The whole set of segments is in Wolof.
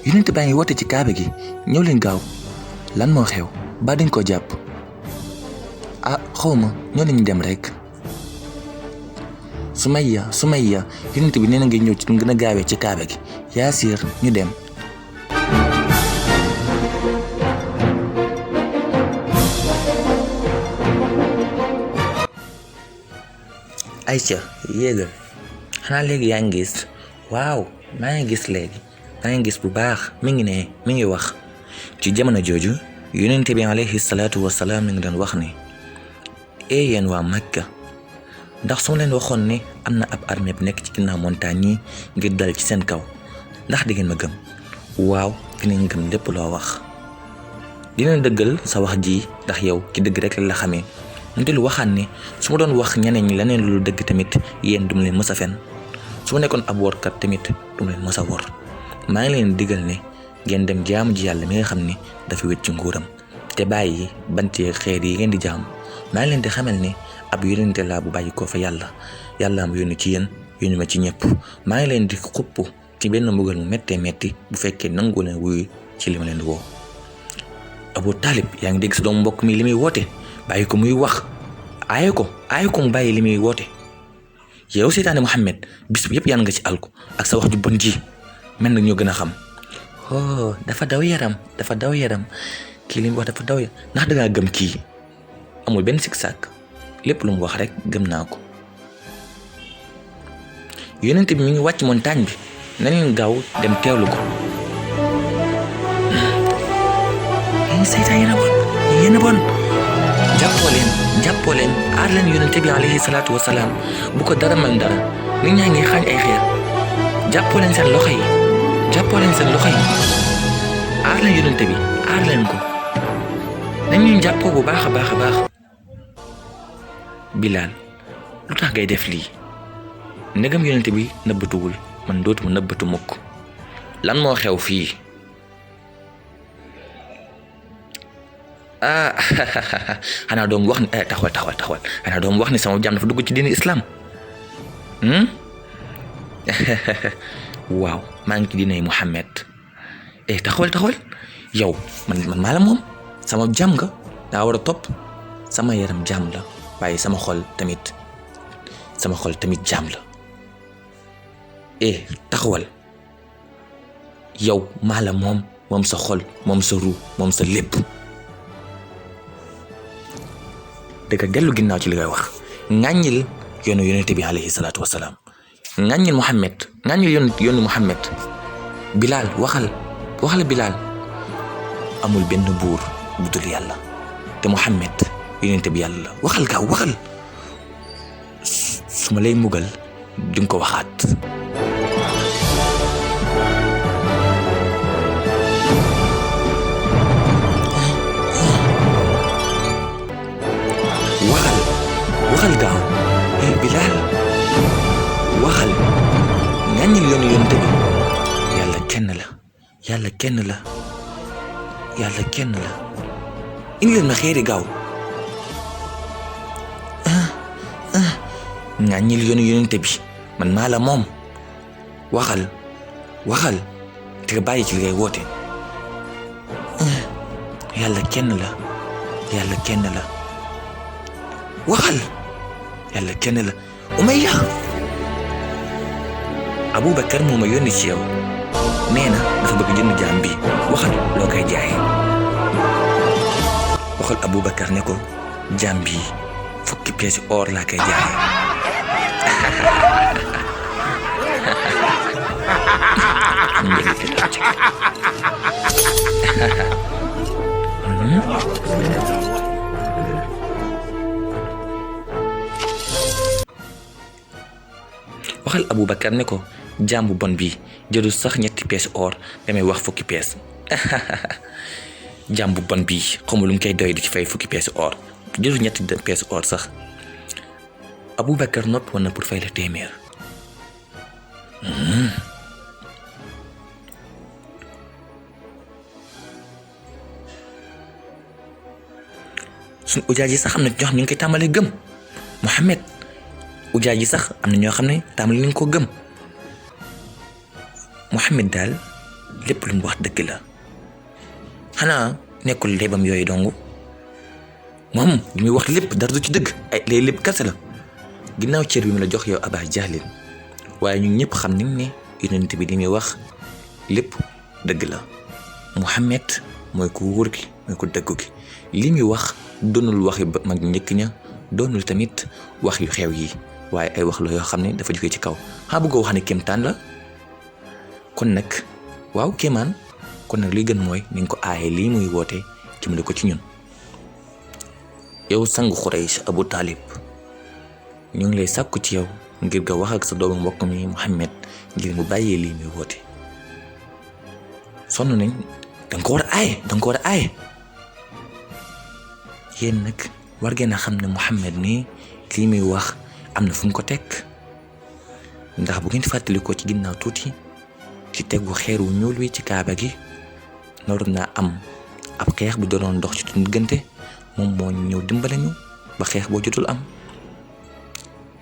yonent baa ngi woote ci kaaba gi ñëw leen gaaw lan moo xew ba dañ ko jàpp xawma ñoo leen dem rek Sumayya yonent bi nee na nga ñëw ci gën a gaawee ci kaaba gi Yaasir ñu dem Aïcha yéegal xanaa léegi yaa ngi gis waaw maa ngi gis léegi maa ngi gis bu baax mi ngi wax ci jamono jooju yonent bi alayhi salaatu wasalaam mi ngi doon wax ni yéen waa Makka ndax su ma leen waxoon ne am na ab armée bu nekk ci ginnaaw montagne yi ngir dal ci seen kaw ndax di ngeen ma gëm waaw dinañ gëm lépp loo wax dina dëggal sa wax ji ndax yow ci dëgg rek la xamee mu dellu waxaan ne su ma doon wax ñeneen ñi leneen lu dëgg tamit yéen duma leen mës a fen su ma nekkoon ab workat tamit duma leen mës a wor maa ngi leen digal ne ngeen dem jaamu ji yàlla mi nga xam ne dafa wét ci nguuram te bàyyi bantee xeer yi ngeen di jaamu maa ngi leen di xamal ne ab yónnente laa bu bàyyi ko fa yàlla ma yónni ci yéen yónni ma ci ñëpp maa ngi leen di xupp ci benn mbugal mu méttee métti bu fekkee nangu leen wuyu ci li ma leen di woo Abu Talib yaa ngi dégg sa doomu mbokk mi li muy woote bàyyi ko muy wax aaye ko mu bàyyi li muy woote yow seytaane Muhammad bis bi yëpp yaan nga ci alko ak sa wax ju bon ji mel na ñoo gën a xam dafa daw yaram kii li mu wax dafa daw yaram ndax dangaa gëm kii amul benn sikk sàkk lépp lu mu wax rek gëm naa ko yonent bi mi ngi wàcc montagne bi nañ leen gaaw dem teewlu ko seytaan yéen a bon jàppoo leen aar leen yonent bi alayhi salaatu wasalaam bu ko dara mel dara nit ñaa ngi xaañ ay xeer jàppoo leen seen loxo yi aar leen yonent bi aar leen ko nañ leen jàppoo bu baax a baax Bilaal lu tax ngay def lii ndegam yonent bi nëbbatuwul man dootuma nëbbatu mukk lan moo xew fii xanaa doom wax ni taxawal xanaa doom wax ni sama jaam dafa dugg ci diini islam waaw maa ngi ci diine Muhammad taxawal yow man maa la moom sama jaam nga daa war a topp sama yaram jaam la waaye sama xol tamit jaam la taxawal yow maa la moom sa xol moom sa ruu moom sa lépp dëgg dellu ginnaaw ci li ngay wax ŋàññil yoonu yonent bi alayhi salaatu wasalaam ŋàññil Muhammad ŋàññil yoonu Muhammad Bilaal waxal Bilaal amul benn buur bu dul yàlla te Muhammad yonent bi yàlla la waxal gaaw waxal su ma lay mugal di nga ko waxaat waxal gaaw Bilaal waxal ŋàññil yoonu yonent bi yàlla kenn la indi leen ma xeeri gaaw ŋàññil yoonu yonent bi man maa la moom waxal te nga bàyyi ci li ngay woote yàlla kenn la waxal yàlla kenn la Umayya Abubakar moo ma yónni ci yow nee na dafa bëgg jënd jaam bi waxal loo koy jaayee waxal Abubakar ne ko jaam bi 10 pièces or laa koy jaayee waxal Abubakar ne ko jaam bu bon bi jëlul sax 3 pièces or damay wax 10 pièces jaam bu bon bi xamul lu mu koy doy di ci fay 10 pièces or jëlul 3 pièces or sax Abubakar noppi woon na pour fay la téeméer suñ ujaaj yi sax am na ñoo xam ne ñu ngi koy tàmbalee gëm Muhammad ujaaj yi sax am na ñoo xam ne tàmbali nañ ko gëm Muhammad daal lépp lu mu wax dëgg la xanaa nekkul léebam yooyu dong moom li muy wax lépp dara du ci dëgg ay lay lépp kese la ginnaaw cër bi mu la jox yow Aba Jahlin waaye ñun ñëpp xam nañ ne yonent bi li muy wax lépp dëgg la Muhammad mooy ku wóor gi mooy ku dëggu gi li muy wax doonul waxi mag njëkk ña doonul tamit wax yu xew yi waaye ay wax la yoo xam ne dafa jógee ci kaw bëggoo wax ne kéemtaan la kon nag waaw kéemaan kon nag li gën mooy ni nga ko aaye lii muy woote jëmale ko ci ñun yow sangu Quraysh Abu Talib ñu ngi lay sàkku ci yow ngir nga wax ak sa doomu mbokk mi Muhammad ngir mu bàyyee lii muy woote sonn nañ danga ko war a aaye yéen nag war ngeen a xam ne Muhammad mi lii muy wax am na fu mu ko teg ndax bu ngeen fàttalikoo ci ginnaaw tuuti ci tegu xeer wu ñuul wi ci kaaba gi naroon naa am ab xeex bu doon dox ci suñu diggante moom moo ñëw dimbale ñu ba xeex boo jotul am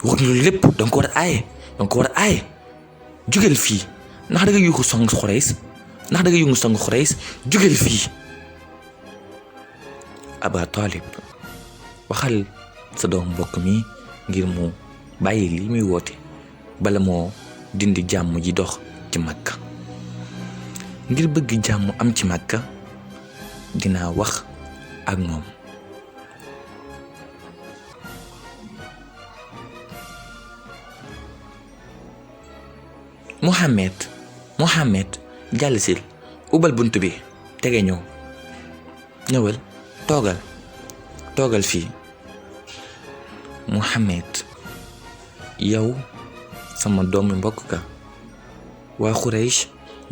wax loolu lépp danga ko war a aaye jugeel fii ndax da nga yuuxu sangu Quraysh jugeel fii Aba Talib waxal sa doom mbokk mi ngir mu bàyyi lii muy woote bala moo dindi jàmm ji dox ci Makka ngir bëgg jàmm am ci Makka dinaa wax ak moom Muhammad jàll sil ubal bunt bi tege ñëwal toogal fii Muhammad yow sama doomu mbokk ka waa Quraysh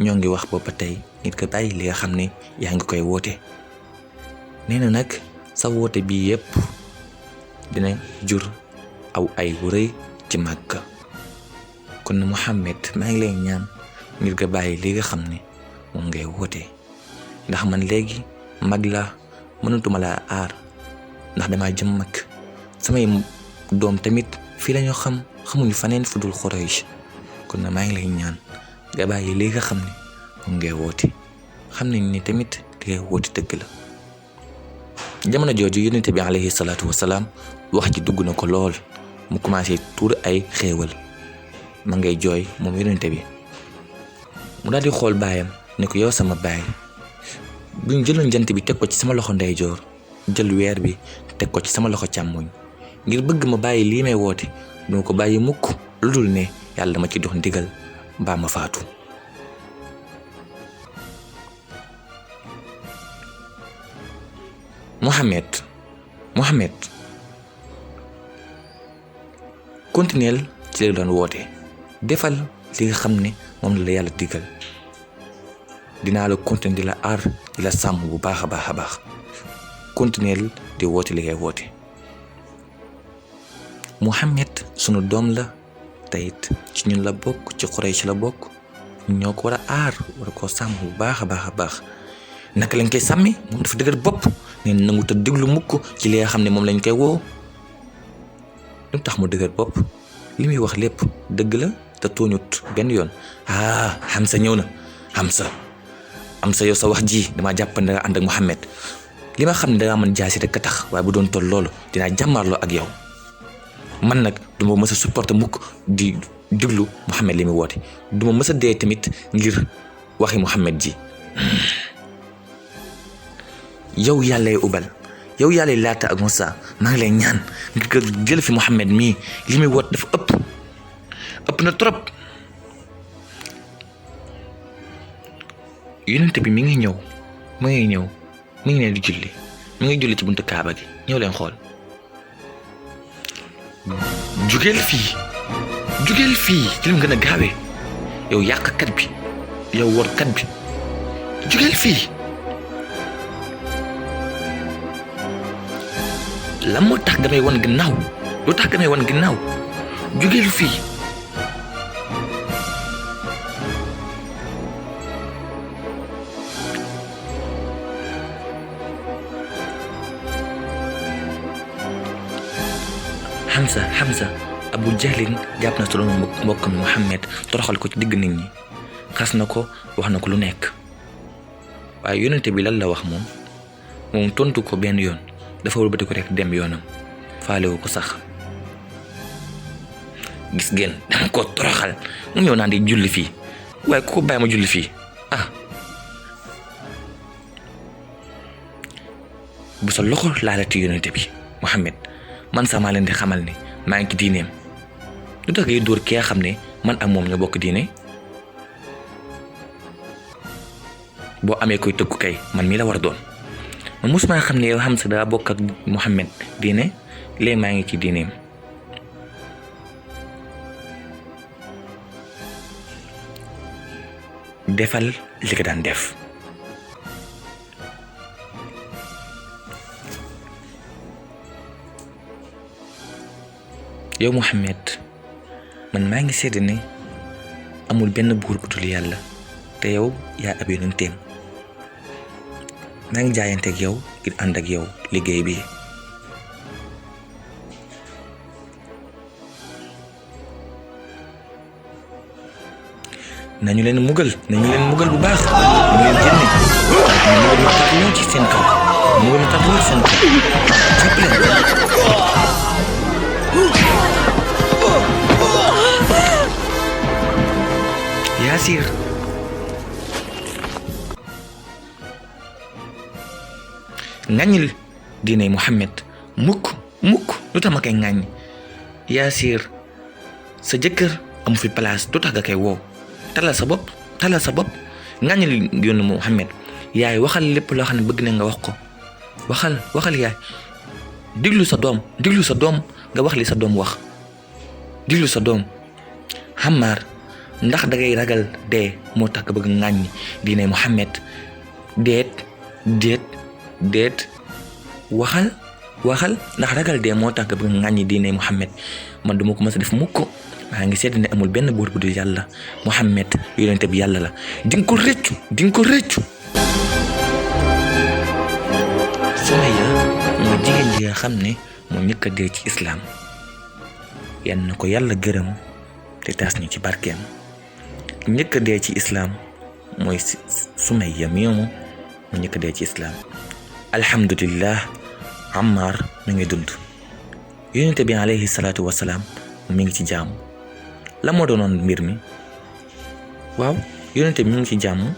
ñoo ngi wax booba tey nit ka bàyyi li nga xam ne yaa ngi koy woote nee na nag sa woote bii yépp dina jur aw ay wu rëy ci Makka kon Muhammad maa ngi lay ñaan ngir nga bàyyi li nga xam ne moom ngay woote ndax man léegi mag la mënatuma laa aar ndax damaa jëm mag samay doom tamit fii la ñoo xamuñu faneen fu dul Quraysh kon na maa ngi lay ñaan nga bàyyi li nga xam ne moom ngay woote xam nañ ni tamit li ngay woote dëgg la jamono jooju yonent bi alayhi salaatu wasalaam wax ji dugg na ko lool mu commencé tuur ay xéewal ma ngay jooy moom yonent bi mu daal di xool baayam ne ko yow sama baay buñ jëloon jant bi teg ko ci sama loxo ndeyjoor jël weer bi teg ko ci sama loxo càmmoñ ngir bëgg ma bàyyi lii may woote duma ko bàyyi mukk lu dul ne yàlla dama ci dox ndigal mbaa ma faatu Muhammad continuel ci la doon woote defal li nga xam ne moom la yàlla digal dinaa la continuer di la aar di la sàmm bu baax a baax continuel di woote li ngay woote Muhammad sunu doom la tayit ci ñun la bokk ci Quraysh la bokk ñoo ko war a aar war koo sàmm bu baax a baax naka lañ koy sàmmi moom dafa dëgër bopp nee na nangu te déglu mukk ci li nga xam ne moom lañ koy woo lu tax mu dëgër bopp li muy wax lépp dëgg la te tooñut benn yoon Hamza ñëw na Hamza yow sa wax ji dama jàpp ne danga ànd ak Muhammad li ma xam ne dangaa mën jaasi rek a tax waaye bu doon toll loolu dinaa jàmmaarloo ak yow man nag duma mës a supporter mukk di déglu Muhammad li muy woote duma mës a dee tamit ngir waxi Muhammad ji yow yàllay ubal yow yàllay Laata ak Musa maa ngi lay ñaan nga jël fi Muhammad mii li muy woote dafa ëpp na trop yonent bi mi ngi ñëw mi ngi ne di julli mi ngi julli ci buntu Kaaba gi ñëw leen xool jugeel fii ci lim gën a gaawee yow yàqkat bi yow workat bi jugeel fii lan moo tax nga may wan ginnaaw lu tax nga may wan ginnaaw jugeel fii Hamza Abu Jahlin jàpp na solo mbokk mi Muhammad toroxal ko ci digg nit ñi xas na ko wax na ko lu nekk waaye yonente bi lan la wax moom tontu ko benn yoon dafa wëlbati ko rek dem yoonam faalewu ko sax. gis ngeen dama ko toroxal mu ñëw naan di julli fii waaye ku ko bàyyi ma julli fii bu sa loxo laalati yonente bi Muhammad man sax maa leen di xamal ne maa ngi ci diineem lu tax ngay dóor kee xam ne man ak moom ñoo bokk diine. boo amee koy tëggu kay man mii la war a doon man mosuma xam ne yow Hamza daa bokk ak Muhammad diine léegi maa ngi ci diineem. defal li nga daan def. yow Muhammad man maa ngi seede ne amul benn buur bu dul yàlla te yow yaa ab yonenteem. maa ngi jaayante ak yow ngir ànd ak yow liggéey bi. nañu leen mugal bu baax nañu leen génne mugal ma tax ñëw ci seen kaw jàpp leen. Yaasir ŋàññil diine Muhammad mukk lu tax ma koy ŋàññ. Yaasir sa jëkkër amu fi place lu tax nga koy woo. talal sa bopp ŋàññil yoonu Muhammad. yaay waxal lépp loo xam ne bëgg na nga wax ko waxal yaay diglu sa doom nga wax li sa doom wax. diglu sa doom. Ammar ndax dangay ragal dee moo tax nga bëgg ŋàññi diine Muhammad. déet waxal ndax ragal dee moo tax nga bëgg ŋàññi diine Muhammad. man duma ko mës a def mukk. maa ngi seet ne amul benn buur bu dul yàlla Muhammad yonente bi yàlla la. dinga ko rëccu. Sumayya mooy jigéen ji nga xam ne moo njëkk a dee ci islaam. yal na ko yàlla gërëm te taas ñu ci barkeem. njëkk a dee ci islaam mooy Sumayya moomu mu njëkk a dee ci islaam. alhamdulillah Ammar mi ngi dund. yonente bi alayhi salaatu wasalaam mi ngi ci jàmm. la moo doonoon mbir mi waaw yonente bi mi ngi ci jàmm.